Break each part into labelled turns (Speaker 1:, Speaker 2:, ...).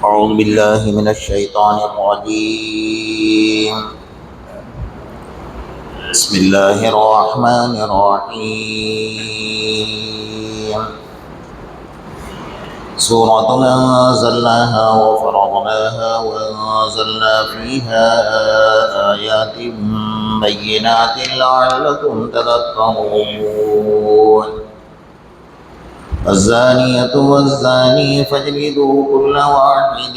Speaker 1: أعوذ بالله من الشيطان الرجيم. بسم الله الرحمن الرحيم. سورة أنزلناها وفرضناها وأنزلنا فيها آيات بينات لعلكم تذكرون. الزانية والزاني فاجلدوا كل واحد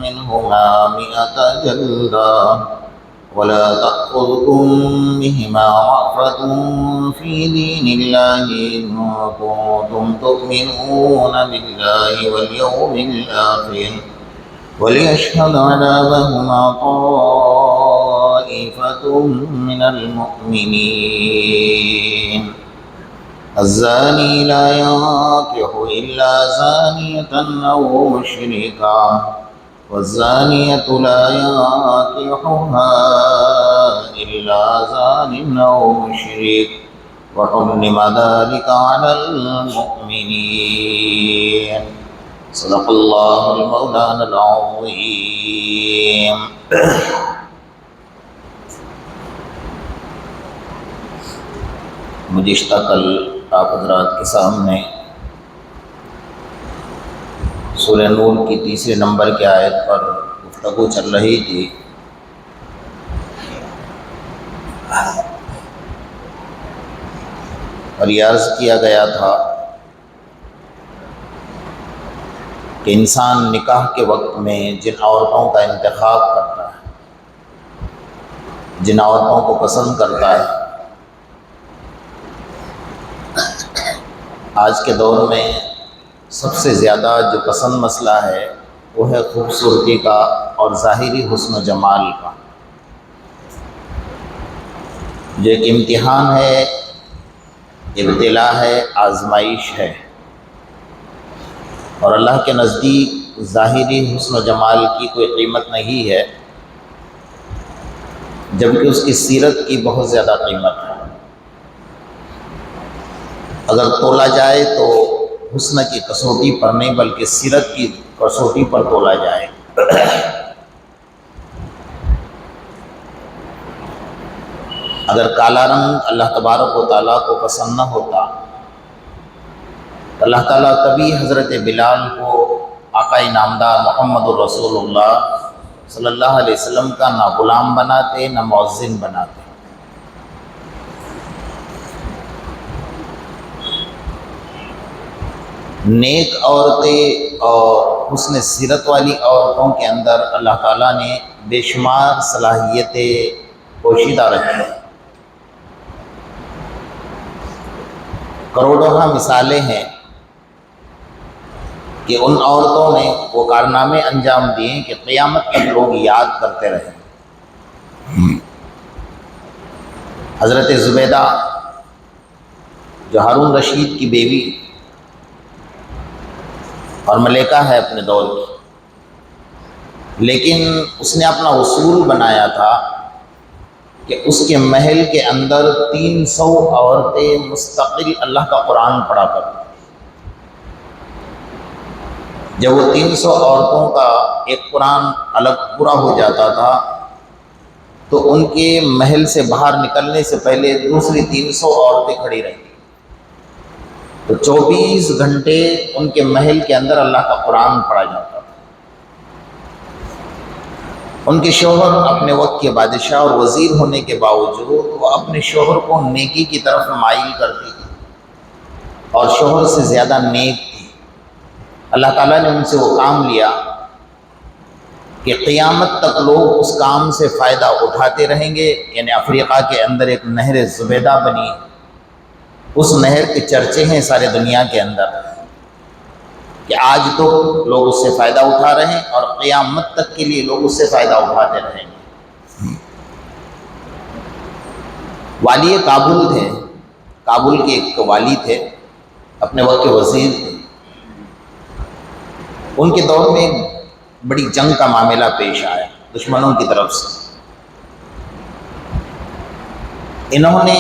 Speaker 1: منهما 100 جلدة ولا تأخذكم بهما رأفة في دين الله إن كنتم تؤمنون بالله واليوم الآخر وليشهد عذابهما طائفة من المؤمنين. الزاني لا ينكح إلا زانية أو مشركا والزانية لا ينكحها إلا زان أو مشرك وحرم ذلك على المؤمنين. صدق الله المولانا العظيم. گزشتہ کل آپ حضرات کے سامنے سورہ نور کی تیسرے نمبر کی آیت پر گفتگو چل رہی تھی. اور یہ عرض کیا گیا تھا کہ انسان نکاح کے وقت میں جن عورتوں کا انتخاب کرتا ہے، جن عورتوں کو پسند کرتا ہے، آج کے دور میں سب سے زیادہ جو پسند مسئلہ ہے وہ ہے خوبصورتی کا اور ظاہری حسن و جمال کا. جو ایک امتحان ہے، ابتلا ہے، آزمائش ہے، اور اللہ کے نزدیک ظاہری حسن و جمال کی کوئی قیمت نہیں ہے، جبکہ اس کی سیرت کی بہت زیادہ قیمت ہے. اگر تولا جائے تو حسن کی کسوٹی پر نہیں بلکہ سیرت کی کسوٹی پر تولا جائے. اگر کالا رنگ اللہ تبارک و تعالیٰ کو پسند نہ ہوتا تو اللہ تعالیٰ کبھی حضرت بلال کو آقا نامدار محمد الرسول اللہ صلی اللہ علیہ وسلم کا نہ غلام بناتے نہ مؤذن بناتے. نیک عورتیں اور حسن سیرت والی عورتوں کے اندر اللہ تعالیٰ نے بے شمار صلاحیتیں پوشیدہ رکھی ہیں. کروڑوں مثالیں ہیں کہ ان عورتوں نے وہ کارنامے انجام دیے کہ قیامت تک لوگ یاد کرتے رہے. حضرت زبیدہ جو ہارون رشید کی بیوی اور ملکہ ہے اپنے دور کی، لیکن اس نے اپنا اصول بنایا تھا کہ اس کے محل کے اندر 300 عورتیں مستقل اللہ کا قرآن پڑھا کرتی. جب وہ 300 عورتوں کا ایک قرآن الگ پورا ہو جاتا تھا تو ان کے محل سے باہر نکلنے سے پہلے دوسری 300 عورتیں کھڑی رہیں. تو 24 گھنٹے ان کے محل کے اندر اللہ کا قرآن پڑھا جاتا تھا. ان کے شوہر اپنے وقت کے بادشاہ اور وزیر ہونے کے باوجود وہ اپنے شوہر کو نیکی کی طرف مائل کرتی تھی اور شوہر سے زیادہ نیک تھی. اللہ تعالیٰ نے ان سے وہ کام لیا کہ قیامت تک لوگ اس کام سے فائدہ اٹھاتے رہیں گے. یعنی افریقہ کے اندر ایک نہر زبیدہ بنی، اس نہر کے چرچے ہیں سارے دنیا کے اندر کہ آج تو لوگ اس سے فائدہ اٹھا رہے ہیں اور قیامت تک کے لیے لوگ اس سے فائدہ اٹھاتے رہیں گے. والی کابل تھے، کابل کے ایک والی تھے، اپنے وقت کے وزیر تھے. ان کے دور میں بڑی جنگ کا معاملہ پیش آیا دشمنوں کی طرف سے. انہوں نے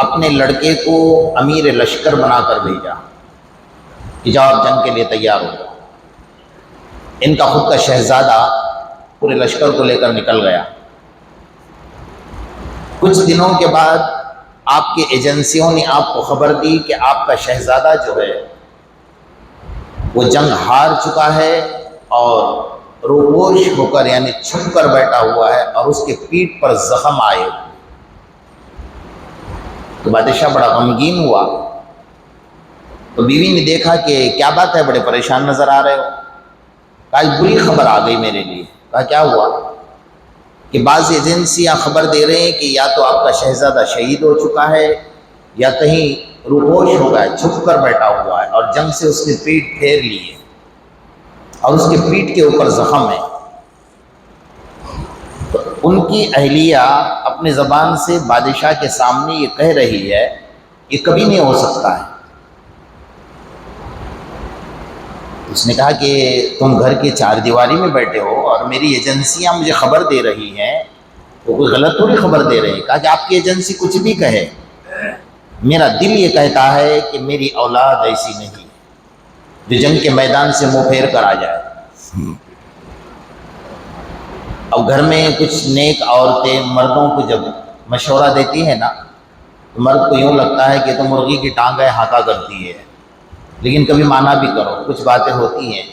Speaker 1: اپنے لڑکے کو امیر لشکر بنا کر بھیجا کہ جاؤ آپ جنگ کے لیے تیار ہو. ان کا خود کا شہزادہ پورے لشکر کو لے کر نکل گیا۔ کچھ دنوں کے بعد آپ کی ایجنسیوں نے آپ کو خبر دی کہ آپ کا شہزادہ جو ہے وہ جنگ ہار چکا ہے اور روپوش ہو کر یعنی چھپ کر بیٹھا ہوا ہے اور اس کے پیٹھ پر زخم آئے۔ تو بادشاہ بڑا غمگین ہوا، تو بیوی نے دیکھا کہ کیا بات ہے، بڑے پریشان نظر آ رہے ہو۔ آج بری خبر آ گئی میرے لیے۔ کہا کیا ہوا؟ کہ بعض ایجنسیاں خبر دے رہے ہیں کہ یا تو آپ کا شہزادہ شہید ہو چکا ہے یا کہیں روپوش ہو گیا ہے، چھپ کر بیٹھا ہوا ہے اور جنگ سے اس نے پیٹھ پھیر لی ہے اور اس کے پیٹھ کے اوپر زخم ہے۔ تو ان کی اہلیہ اپنی زبان سے بادشاہ کے سامنے یہ کہہ رہی ہے یہ کبھی نہیں ہو سکتا ہے۔ اس نے کہا کہ تم گھر کے چار دیواری میں بیٹھے ہو اور میری ایجنسیاں مجھے خبر دے رہی ہیں، وہ کوئی غلط تھوڑی خبر دے رہے ہیں۔ کہا کہ آپ کی ایجنسی کچھ بھی کہے، میرا دل یہ کہتا ہے کہ میری اولاد ایسی نہیں جو جنگ کے میدان سے منہ پھیر کر آ جائے۔ اب گھر میں کچھ نیک عورتیں مردوں کو جب مشورہ دیتی ہیں نا تو مرد کو یوں لگتا ہے کہ تو مرغی کی ٹانگیں ہانکا کرتی ہے، لیکن کبھی مانا بھی کرو، کچھ باتیں ہوتی ہیں۔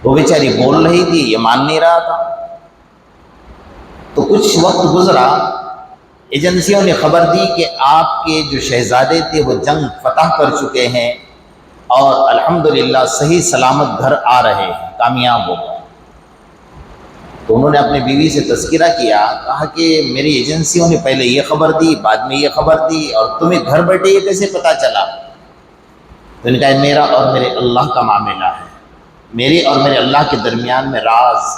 Speaker 1: وہ بیچاری بول رہی تھی، یہ مان نہیں رہا تھا۔ تو کچھ وقت گزرا، ایجنسیوں نے خبر دی کہ آپ کے جو شہزادے تھے وہ جنگ فتح کر چکے ہیں اور الحمدللہ صحیح سلامت گھر آ رہے ہیں، کامیاب ہو گئے۔ تو انہوں نے اپنی بیوی سے تذکرہ کیا، کہا کہ میری ایجنسیوں نے پہلے یہ خبر دی، بعد میں یہ خبر دی، اور تمہیں گھر بیٹھے یہ کیسے پتہ چلا؟ تو نے کہا میرا اور میرے اللہ کا معاملہ ہے، میرے اور میرے اللہ کے درمیان میں راز۔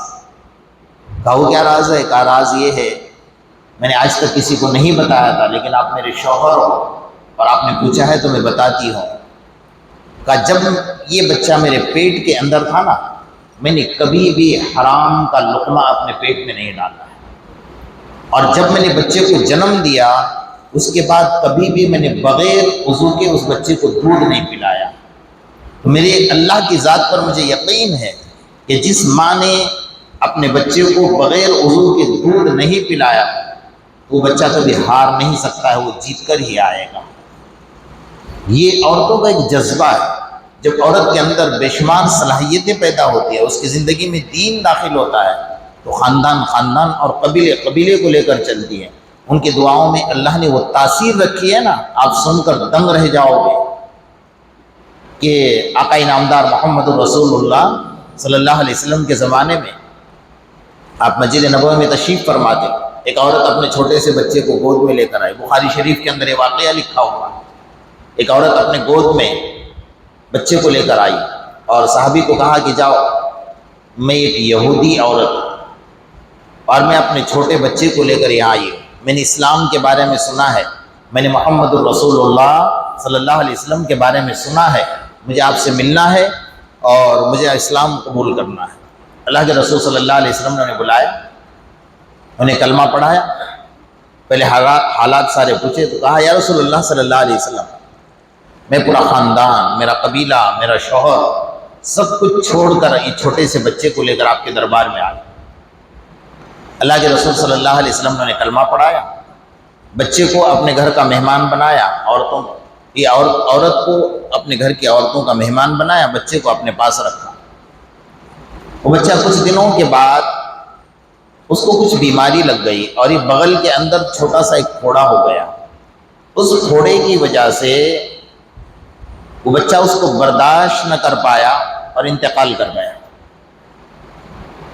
Speaker 1: کہا وہ کیا راز ہے؟ کہا راز یہ ہے میں نے آج تک کسی کو نہیں بتایا تھا، لیکن آپ میرے شوہر ہو اور آپ نے پوچھا ہے تو میں بتاتی ہوں۔ کہا جب یہ بچہ میرے پیٹ کے اندر تھا نا، میں نے کبھی بھی حرام کا لقمہ اپنے پیٹ میں نہیں ڈالا ہے، اور جب میں نے بچے کو جنم دیا اس کے بعد کبھی بھی میں نے بغیر وضو کے اس بچے کو دودھ نہیں پلایا۔ تو میرے اللہ کی ذات پر مجھے یقین ہے کہ جس ماں نے اپنے بچے کو بغیر وضو کے دودھ نہیں پلایا وہ بچہ کبھی ہار نہیں سکتا ہے، وہ جیت کر ہی آئے گا۔ یہ عورتوں کا ایک جذبہ ہے، جب عورت کے اندر بے شمار صلاحیتیں پیدا ہوتی ہیں، اس کی زندگی میں دین داخل ہوتا ہے تو خاندان خاندان اور قبیلے کو لے کر چلتی ہے۔ ان کی دعاؤں میں اللہ نے وہ تاثیر رکھی ہے نا، آپ سن کر دنگ رہ جاؤ گے کہ آقا انعامدار محمد رسول اللہ صلی اللہ علیہ وسلم کے زمانے میں آپ مسجد نبوی میں تشریف فرما دیں، ایک عورت اپنے چھوٹے سے بچے کو گود میں لے کر آئی۔ بخاری شریف کے اندر یہ واقعہ لکھا ہوا ہے، ایک عورت اپنے گود میں بچے کو لے کر آئی اور صحابی کو کہا کہ جاؤ، میں ایک یہودی عورت ہوں اور میں اپنے چھوٹے بچے کو لے کر یہاں آئی ہوں، میں نے اسلام کے بارے میں سنا ہے، میں نے محمد الرسول اللہ صلی اللہ علیہ وسلم کے بارے میں سنا ہے، مجھے آپ سے ملنا ہے اور مجھے اسلام قبول کرنا ہے۔ اللہ کے رسول صلی اللہ علیہ وسلم نے انہیں بلایا، انہیں کلمہ پڑھایا، پہلے حالات سارے پوچھے تو کہا یا رسول اللہ صلی اللہ علیہ وسلم میں پورا خاندان، میرا قبیلہ، میرا شوہر سب کچھ چھوڑ کر اس چھوٹے سے بچے کو لے کر آپ کے دربار میں آیا۔ اللہ کے رسول صلی اللہ علیہ وسلم نے انہیں کلمہ پڑھایا، بچے کو اپنے گھر کا مہمان بنایا، عورت کو اپنے گھر کی عورتوں کا مہمان بنایا، بچے کو اپنے پاس رکھا۔ وہ بچہ کچھ دنوں کے بعد اس کو کچھ بیماری لگ گئی اور یہ بغل کے اندر چھوٹا سا ایک پھوڑا ہو گیا، اس پھوڑے کی وجہ سے وہ بچہ اس کو برداشت نہ کر پایا اور انتقال کر گیا۔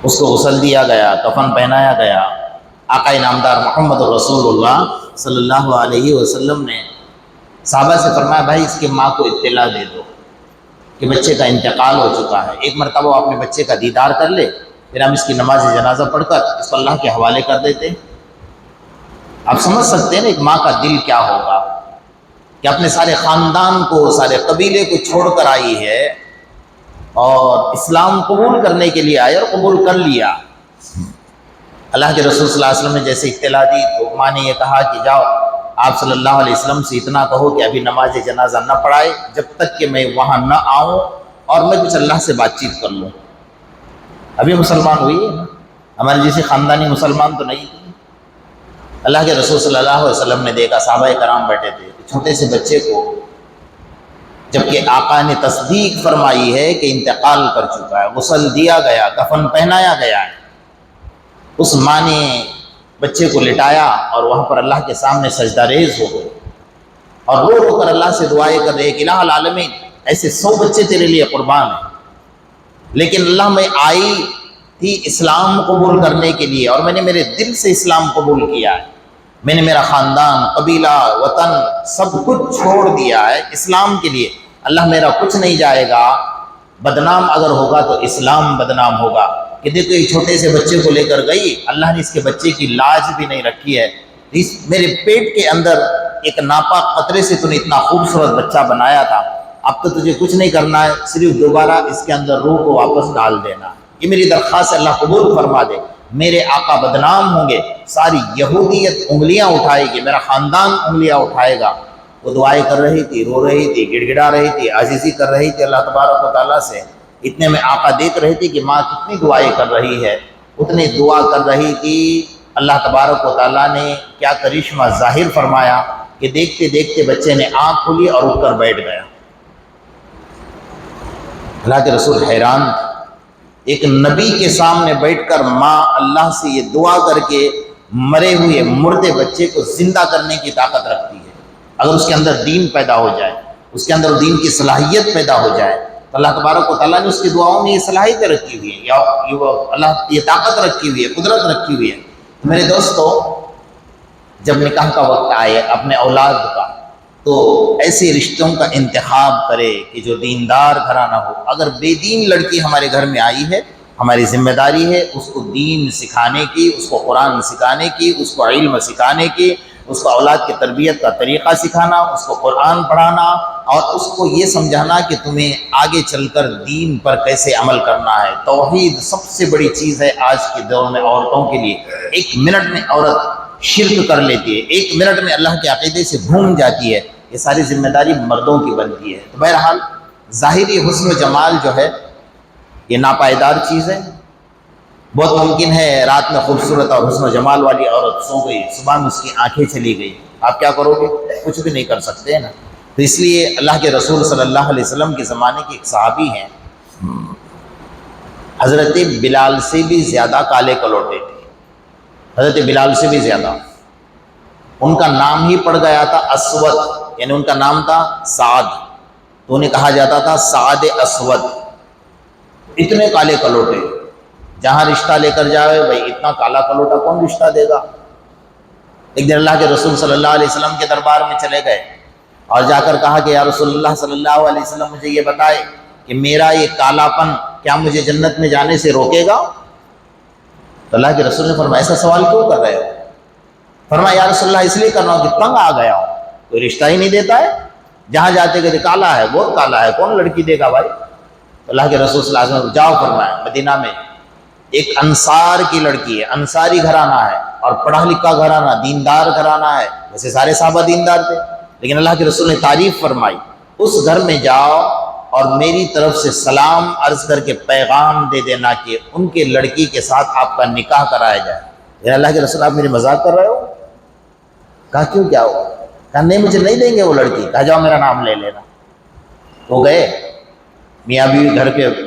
Speaker 1: اس کو غسل دیا گیا، کفن پہنایا گیا۔ آقا انعامدار محمد رسول اللہ صلی اللہ علیہ وسلم نے صحابہ سے فرمایا بھائی اس کے ماں کو اطلاع دے دو کہ بچے کا انتقال ہو چکا ہے، ایک مرتبہ وہ اپنے بچے کا دیدار کر لے، پھر ہم اس کی نماز جنازہ پڑھ کر اس کو اللہ کے حوالے کر دیتے۔ آپ سمجھ سکتے ہیں نا ایک ماں کا دل کیا ہوگا کہ اپنے سارے خاندان کو، سارے قبیلے کو چھوڑ کر آئی ہے اور اسلام قبول کرنے کے لیے آئی اور قبول کر لیا۔ اللہ کے رسول صلی اللہ علیہ وسلم نے جیسے اطلاع دی تو ماں نے یہ کہا کہ جاؤ آپ صلی اللہ علیہ وسلم سے اتنا کہو کہ ابھی نماز جنازہ نہ پڑھائے جب تک کہ میں وہاں نہ آؤں اور میں کچھ اللہ سے بات چیت کر لوں۔ ابھی مسلمان ہوئی ہے نا، ہمارے جیسے خاندانی مسلمان تو نہیں تھے۔ اللہ کے رسول صلی اللہ علیہ وسلم نے دیکھا صحابہ کرام بیٹھے تھے، چھوٹے سے بچے کو جبکہ آقا نے تصدیق فرمائی ہے کہ انتقال کر چکا ہے، غسل دیا گیا، کفن پہنایا گیا ہے، اس ماں نے بچے کو لٹایا اور وہاں پر اللہ کے سامنے سجدہ ریز ہو گئے اور رو رو کر اللہ سے دعائیں کر رہے کہ الہ العالمین ایسے 100 بچے تیرے لیے قربان ہیں، لیکن اللہ میں آئی تھی اسلام قبول کرنے کے لیے اور میں نے میرے دل سے اسلام قبول کیا ہے، میں نے میرا خاندان، قبیلہ، وطن سب کچھ چھوڑ دیا ہے اسلام کے لیے، اللہ میرا کچھ نہیں جائے گا، بدنام اگر ہوگا تو اسلام بدنام ہوگا۔ کہ دیکھو یہ چھوٹے سے بچے کو لے کر گئی، اللہ نے اس کے بچے کی لاج بھی نہیں رکھی ہے، میرے پیٹ کے اندر ایک ناپاک قطرے سے تو نے اتنا خوبصورت بچہ بنایا تھا، اب تو تجھے کچھ نہیں کرنا ہے، صرف دوبارہ اس کے اندر روح کو واپس ڈال دینا، یہ میری درخواست اللہ قبول فرما دے۔ میرے آقا بدنام ہوں گے، ساری یہودیت انگلیاں اٹھائے گی، میرا خاندان انگلیاں اٹھائے گا۔ وہ دعائیں کر رہی تھی، رو رہی تھی، گڑ گڑا رہی تھی، عاجزی کر رہی تھی اللہ تبارک و تعالیٰ سے۔ اتنے میں آقا دیکھ رہے تھے کہ ماں کتنی دعائیں کر رہی ہے، اتنی دعا کر رہی تھی، اللہ تبارک و تعالیٰ نے کیا کرشمہ ظاہر فرمایا کہ دیکھتے دیکھتے بچے نے آنکھ کھولی اور اٹھ کر بیٹھ گیا۔ اللہ کے رسول حیران تھے، ایک نبی کے سامنے بیٹھ کر ماں اللہ سے یہ دعا کر کے مرے ہوئے مردے بچے کو زندہ کرنے کی طاقت رکھتی ہے، اگر اس کے اندر دین پیدا ہو جائے، اس کے اندر دین کی صلاحیت پیدا ہو جائے تو اللہ تبارک و تعالیٰ نے اس کی دعاؤں میں یہ صلاحیتیں رکھی ہوئی ہیں، یا اللہ یہ طاقت رکھی ہوئی ہے، قدرت رکھی ہوئی ہے۔ میرے دوستو، جب نکاح کا وقت آئے اپنے اولاد کا تو ایسے رشتوں کا انتخاب کرے کہ جو دیندار گھرانہ ہو۔ اگر بے دین لڑکی ہمارے گھر میں آئی ہے، ہماری ذمہ داری ہے اس کو دین سکھانے کی، اس کو قرآن سکھانے کی، اس کو علم سکھانے کی، اس کو اولاد کی تربیت کا طریقہ سکھانا، اس کو قرآن پڑھانا اور اس کو یہ سمجھانا کہ تمہیں آگے چل کر دین پر کیسے عمل کرنا ہے۔ توحید سب سے بڑی چیز ہے آج کے دور میں عورتوں کے لیے۔ 1 منٹ میں عورت شرک کر لیتی ہے، 1 منٹ میں اللہ کے عقیدے سے گھوم جاتی ہے، یہ ساری ذمہ داری مردوں کی بنتی ہے۔ تو بہرحال ظاہری حسن و جمال جو ہے یہ ناپائیدار چیز ہے، بہت ممکن ہے رات میں خوبصورت اور حسن و جمال والی عورت سو گئی، صبح میں اس کی آنکھیں چلی گئی، آپ کیا کرو گے؟ کچھ بھی نہیں کر سکتے ہیں نا۔ تو اس لیے اللہ کے رسول صلی اللہ علیہ وسلم کے زمانے کے ایک صحابی ہیں، حضرت بلال سے بھی زیادہ کالے کلوٹے تھے، حضرت بلال سے بھی زیادہ، ان کا نام ہی پڑ گیا تھا اسود، یعنی ان کا نام تھا سعد، تو انہیں کہا جاتا تھا سعد اسود، اتنے کالے کلوٹے، جہاں رشتہ لے کر جائے بھائی اتنا کالا کلوٹا کون رشتہ دے گا۔ ایک دن اللہ کے رسول صلی اللہ علیہ وسلم کے دربار میں چلے گئے اور جا کر کہا کہ یا رسول اللہ صلی اللہ علیہ وسلم مجھے یہ بتائے کہ میرا یہ کالا پن کیا مجھے جنت میں جانے سے روکے گا؟ تو اللہ کے رسول نے فرمایا ایسا سوال کیوں کر رہے ہو؟ فرمایا یا رسول اللہ اس لیے کر رہا ہوں کہ تنگ آ گیا ہوں، کوئی رشتہ ہی نہیں دیتا ہے، جہاں جاتے کہتے کالا ہے، بہت کالا ہے، کون لڑکی دے گا بھائی؟ تو اللہ کے رسول صلی اللہ علیہ وسلم جاؤ، فرمایا مدینہ میں ایک انصار کی لڑکی ہے، انصاری گھرانہ ہے اور پڑھا لکھا گھرانہ، دیندار گھرانہ ہے، ویسے سارے صحابہ دیندار تھے لیکن اللہ کے رسول نے تعریف فرمائی، اس گھر میں جاؤ اور میری طرف سے سلام عرض کر کے پیغام دے دینا کہ ان کے لڑکی کے ساتھ آپ کا نکاح کرایا جائے۔ یا اللہ کے رسول آپ میری مذاق کر رہے ہو؟ کہا کیوں، کیا ہوا؟ کہا نہیں مجھے نہیں دیں گے وہ لڑکی۔ کہا جاؤ میرا نام لے لینا۔ وہ گئے، میاں بیوی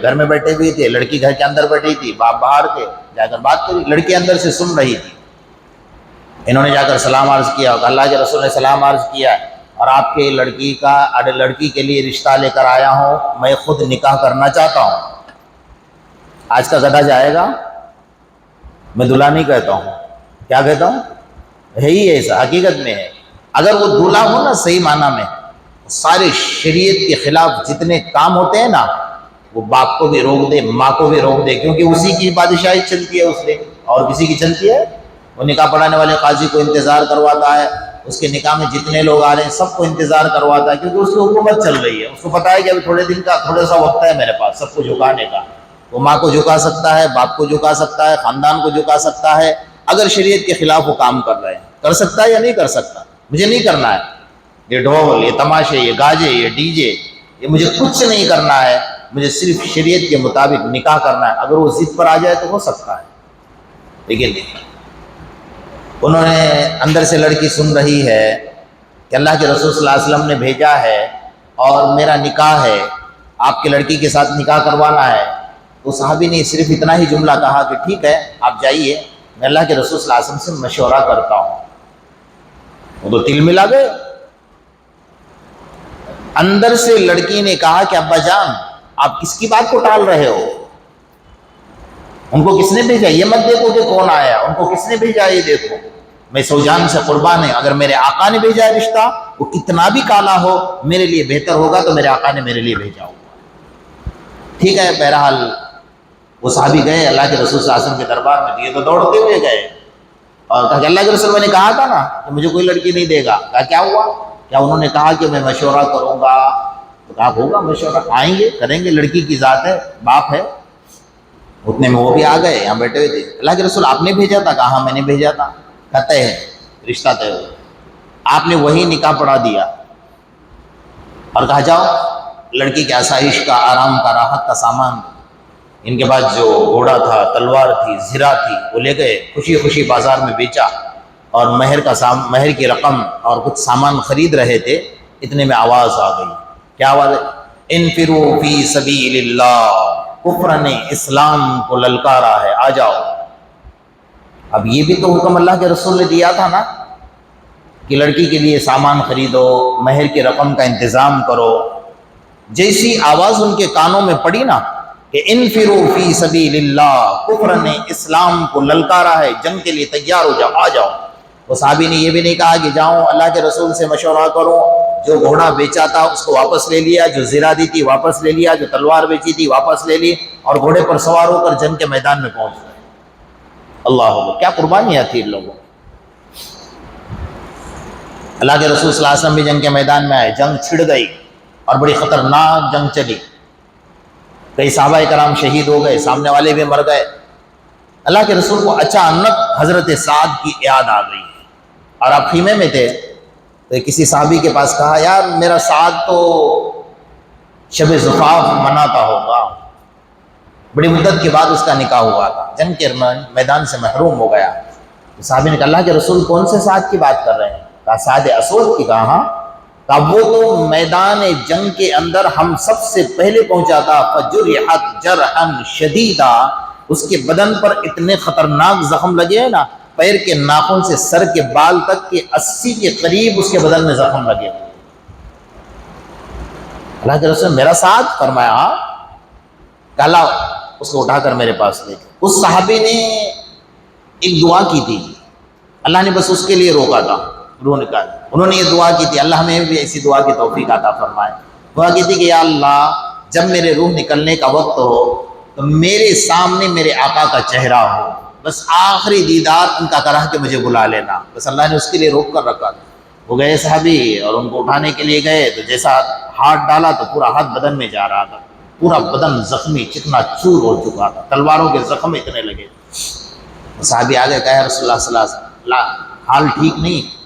Speaker 1: گھر میں بیٹھے ہوئے تھے، لڑکی گھر کے اندر بیٹھی تھی، باپ باہر تھے، جا کر بات کری، لڑکی اندر سے سن رہی تھی۔ انہوں نے جا کر سلام عرض کیا، اللہ کے رسول نے سلام عرض کیا اور آپ کے لڑکی کے لیے رشتہ لے کر آیا ہوں، میں خود نکاح کرنا چاہتا ہوں۔ آج کا گدھا جائے گا، میں دلہا نہیں کہتا ہوں، کیا کہتا ہوں؟ ہے ہی ایسا، حقیقت میں ہے۔ اگر وہ دلہا ہو نا صحیح معنی میں، سارے شریعت کے خلاف جتنے کام ہوتے ہیں نا وہ باپ کو بھی روک دے، ماں کو بھی روک دے، کیونکہ اسی کی بادشاہی چلتی ہے اس دن، اور کسی کی چلتی ہے؟ وہ نکاح پڑھانے والے قاضی کو انتظار کرواتا ہے، اس کے نکاح میں جتنے لوگ آ رہے ہیں سب کو انتظار کرواتا ہے، کیونکہ اس کی حکومت چل رہی ہے، اس کو پتہ ہے کہ ابھی تھوڑے سا وقت ہے میرے پاس سب کو جھکانے کا۔ وہ ماں کو جھکا سکتا ہے، باپ کو جھکا سکتا ہے، خاندان کو جھکا سکتا ہے، اگر شریعت کے خلاف وہ کام کر رہے ہیں۔ کر سکتا ہے یا نہیں کر سکتا؟ مجھے نہیں کرنا ہے، یہ ڈھول، یہ تماشے، یہ گاجے، یہ ڈی جے، یہ مجھے کچھ نہیں کرنا ہے، مجھے صرف شریعت کے مطابق نکاح کرنا ہے۔ اگر وہ ضد پر آ جائے تو ہو سکتا ہے، لیکن نہیں۔ انہوں نے اندر سے لڑکی سن رہی ہے کہ اللہ کے رسول صلی اللہ علیہ وسلم نے بھیجا ہے اور میرا نکاح ہے، آپ کی لڑکی کے ساتھ نکاح کروانا ہے۔ تو صحابی نے صرف اتنا ہی جملہ کہا کہ ٹھیک ہے آپ جائیے، میں اللہ کے رسول صلی اللہ علیہ وسلم سے مشورہ کرتا ہوں۔ وہ تو تل ملا گئے۔ اندر سے لڑکی نے کہا کہ ابا جان آپ کس کی بات کو ٹال رہے ہو؟ ان کو کس نے بھیجا؟ یہ مت دیکھو کہ کون آیا، ان کو کس نے بھیجا یہ دیکھو۔ میں سو جان سے قربان ہے، اگر میرے آقا نے بھیجا ہے رشتہ، وہ کتنا بھی کالا ہو میرے لیے بہتر ہوگا، تو میرے آقا نے میرے لیے بھیجا ہوگا۔ ٹھیک ہے، بہرحال وہ صحابی گئے اللہ کے رسول صلی اللہ علیہ وسلم کے دربار میں، یہ تو دوڑتے ہوئے گئے اور کہا کہ اللہ کے رسول میں نے کہا تھا نا کہ مجھے کوئی لڑکی نہیں دے گا۔ کہا کیا ہوا؟ کیا انہوں نے کہا کہ میں مشورہ کروں گا؟ تو کہا ہوگا مشورہ، آئیں گے کریں گے، لڑکی کی ذات ہے، باپ ہے۔ اتنے میں وہ بھی آ گئے، یہاں بیٹھے ہوئے تھے۔ اللہ کے رسول آپ نے بھیجا تھا؟ کہا ہاں میں نے بھیجا تھا۔ کہتے ہیں رشتہ طے ہو، آپ نے وہی نکاح پڑھا دیا اور کہا جاؤ لڑکی کے آسائش کا، آرام کا، راحت کا سامان، ان کے پاس جو گھوڑا تھا، تلوار تھی، زرہ تھی، وہ لے گئے، خوشی خوشی بازار میں بیچا اور مہر کی رقم اور کچھ سامان خرید رہے تھے۔ اتنے میں آواز آ گئی۔ کیا آواز ہے؟ انفروا فی سبیل اللہ، کفر نے اسلام کو للکارا ہے، آ جاؤ۔ اب یہ بھی تو حکم اللہ کے رسول نے دیا تھا نا کہ لڑکی کے لیے سامان خریدو، مہر کی رقم کا انتظام کرو۔ جیسی آواز ان کے کانوں میں پڑی نا کہ انفروا فی سبیل اللہ، کفر نے اسلام کو للکارا ہے، جنگ کے لیے تیار ہو جاؤ، آ جاؤ۔ وہ صحابی نے یہ بھی نہیں کہا کہ جاؤں اللہ کے رسول سے مشورہ کروں، جو گھوڑا بیچا تھا اس کو واپس لے لیا، جو زرہ دی تھی واپس لے لیا، جو تلوار بیچی تھی واپس لے لی، اور گھوڑے پر سوار ہو کر جنگ کے میدان میں پہنچ گئے۔ اللہ اکبر، کیا قربانیاں تھی ان لوگوں۔ اللہ کے رسول صلی اللہ علیہ وسلم بھی جنگ کے میدان میں آئے، جنگ چھڑ گئی اور بڑی خطرناک جنگ چلی، کئی صحابہ کرام شہید ہو گئے، سامنے والے بھی مر گئے۔ اللہ کے رسول کو اچانک حضرت سعد کی یاد آ گئی اور آپ خیمے میں تھے، تو کسی صحابی کے پاس کہا یار میرا سعد تو شب زفاف مناتا ہوگا، بڑی مدت کے بعد اس کا نکاح ہوا تھا، جنگ کے میدان سے محروم ہو گیا۔ صحابی نے کہا اللہ کے رسول کون سے سعد کی بات کر رہے ہیں؟ کہا سعد اسود کی۔ کہا ہاں۔ کہا وہ تو میدان جنگ کے اندر ہم سب سے پہلے پہنچا تھا، فجرحت جرحا شدیدا، اس کے بدن پر اتنے خطرناک زخم لگے ہیں نا، پیر کے ناخن سے سر کے بال تک کے 80 کے قریب اس کے بدن میں زخم لگے ہوئے۔ اللہ کے رسول میرا ساتھ؟ فرمایا ہاں۔ کہا اس کو اٹھا کر میرے پاس لے گئے۔ اس صحابی نے ایک دعا کی تھی، اللہ نے بس اس کے لیے روکا تھا، روح نکال۔ انہوں نے یہ دعا کی تھی، اللہ ہمیں بھی ایسی دعا کی توفیق عطا فرمائے۔ دعا کی تھی کہ یا اللہ جب میرے روح نکلنے کا وقت ہو تو میرے سامنے میرے آقا کا چہرہ ہو، بس آخری دیدار ان کا کرا کہ مجھے بلا لینا۔ بس اللہ نے اس کے لیے روک کر رکھا تھا۔ وہ گئے صحابی اور ان کو اٹھانے کے لیے گئے، تو جیسا ہاتھ ڈالا تو پورا ہاتھ بدن میں جا رہا تھا، پورا بدن زخمی چکنا چور ہو چکا تھا، تلواروں کے زخم اتنے لگے۔ صحابی آگے کہا رسول اللہ صلی اللہ علیہ وسلم حال ٹھیک نہیں،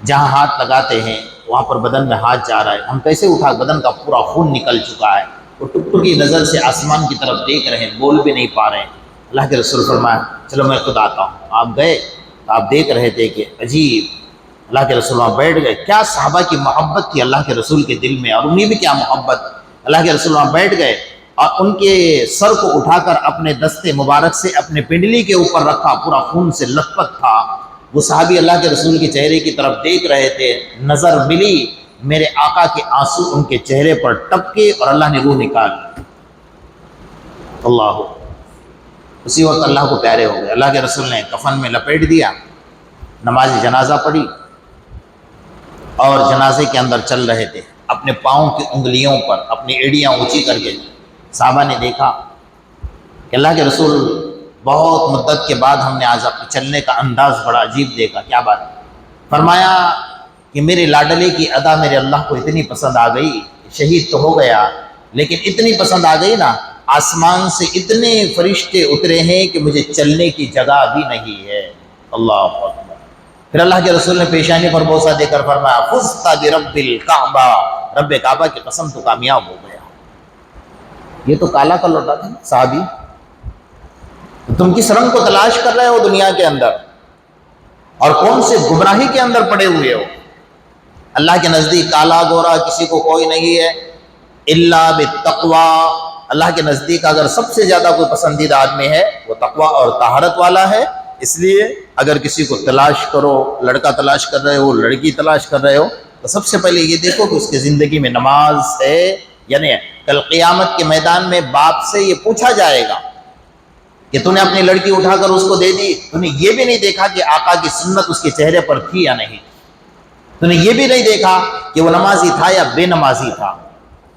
Speaker 1: جہاں ہاتھ لگاتے ہیں وہاں پر بدن میں ہاتھ جا رہا ہے، ہم کیسے اٹھا؟ بدن کا پورا خون نکل چکا ہے، وہ ٹک ٹکی نظر سے آسمان کی طرف دیکھ رہے ہیں، بول بھی نہیں پا رہے ہیں۔ اللہ کے رسول فرمایا چلو میں خود آتا ہوں۔ آپ گئے، آپ دیکھ رہے تھے کہ عجیب، اللہ کے رسول وہاں بیٹھ گئے۔ کیا صحابہ کی محبت تھی اللہ کے رسول کے دل میں، اور انہیں بھی کیا محبت۔ اللہ کے رسول وہاں بیٹھ گئے اور ان کے سر کو اٹھا کر اپنے دستے مبارک سے اپنے پنڈلی کے اوپر رکھا، پورا خون سے لت پت تھا۔ وہ صحابی اللہ کے رسول کے چہرے کی طرف دیکھ رہے تھے، نظر ملی، میرے آقا کے آنسو ان کے چہرے پر ٹپکے اور اللہ نے روح نکال لی۔ اللہ، اسی وقت اللہ کو پیارے ہو گئے۔ اللہ کے رسول نے کفن میں لپیٹ دیا، نماز جنازہ پڑھی اور جنازے کے اندر چل رہے تھے، اپنے پاؤں کی انگلیوں پر اپنی ایڑیاں اونچی کر کے صحابہ نے دیکھا کہ اللہ کے رسول بہت مدت کے بعد ہم نے آج اپنے چلنے کا انداز بڑا عجیب دیکھا، کیا بات؟ فرمایا کہ میرے لاڈلے کی ادا میرے اللہ کو اتنی پسند آ گئی، شہید تو ہو گیا لیکن اتنی پسند آ گئی نا، آسمان سے اتنے فرشتے اترے ہیں کہ مجھے چلنے کی جگہ بھی نہیں ہے۔ اللہ اکبر۔ پھر اللہ کے رسول نے پیشانی پر بوسہ دے کر فرمایا فزت برب الکعبہ، رب کعبہ کی قسم تو کامیاب ہو گیا۔ یہ تو کالا کا لوٹا تھا صحابی، تو تم کس رنگ کو تلاش کر رہے ہو دنیا کے اندر، اور کون سے گمراہی کے اندر پڑے ہوئے ہو؟ اللہ کے نزدیک کالا گورا کسی کو کوئی نہیں ہے الا بالتقوی۔ اللہ کے نزدیک اگر سب سے زیادہ کوئی پسندیدہ آدمی ہے وہ تقوی اور طہارت والا ہے۔ اس لیے اگر کسی کو تلاش کرو، لڑکا تلاش کر رہے ہو، لڑکی تلاش کر رہے ہو، تو سب سے پہلے یہ دیکھو کہ اس کی زندگی میں نماز ہے یا نہیں ہے۔ کل قیامت کے میدان میں باپ سے یہ پوچھا جائے گا کہ تو نے اپنی لڑکی اٹھا کر اس کو دے دی، تو نے یہ بھی نہیں دیکھا کہ آقا کی سنت اس کے چہرے پر تھی یا نہیں، تو نے یہ بھی نہیں دیکھا کہ وہ نمازی تھا یا بے نمازی تھا،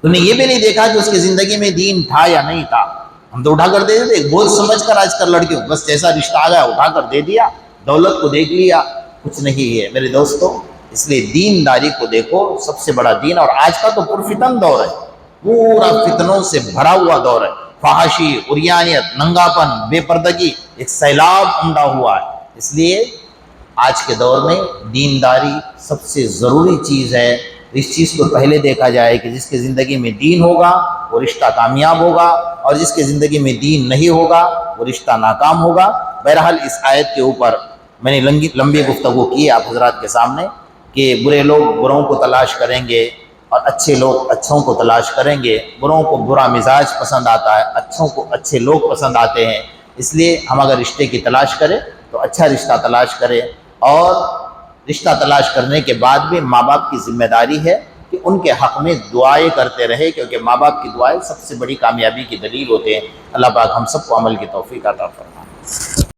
Speaker 1: تو نے یہ بھی نہیں دیکھا کہ اس کی زندگی میں دین تھا یا نہیں تھا۔ ہم تو اٹھا کر دے دیتے بوجھ سمجھ کر آج کل لڑکیوں، بس جیسا رشتہ آ گیا اٹھا کر دے دیا، دولت کو دیکھ لیا، کچھ نہیں ہے میرے دوستو۔ اس لیے دینداری کو دیکھو، سب سے بڑا دین، اور آج کا تو پرفتن دور ہے، پورا فتنوں سے بھرا ہوا دور ہے، فحاشی، عریانیت، ننگاپن، بے پردگی، ایک سیلاب امڈا ہوا ہے۔ اس لیے آج کے دور میں دینداری سب سے ضروری چیز ہے۔ اس چیز کو پہلے دیکھا جائے کہ جس کی زندگی میں دین ہوگا وہ رشتہ کامیاب ہوگا، اور جس کی زندگی میں دین نہیں ہوگا وہ رشتہ ناکام ہوگا۔ بہرحال اس آیت کے اوپر میں نے لمبی گفتگو کی آپ حضرات کے سامنے کہ برے لوگ بروں کو تلاش کریں گے اور اچھے لوگ اچھوں کو تلاش کریں گے۔ بروں کو برا مزاج پسند آتا ہے، اچھوں کو اچھے لوگ پسند آتے ہیں۔ اس لیے ہم اگر رشتے کی تلاش کریں تو اچھا رشتہ تلاش کریں، اور رشتہ تلاش کرنے کے بعد بھی ماں باپ کی ذمہ داری ہے کہ ان کے حق میں دعائیں کرتے رہے، کیونکہ ماں باپ کی دعائیں سب سے بڑی کامیابی کی دلیل ہوتے ہیں۔ اللہ پاک ہم سب کو عمل کی توفیق عطا فرمائے۔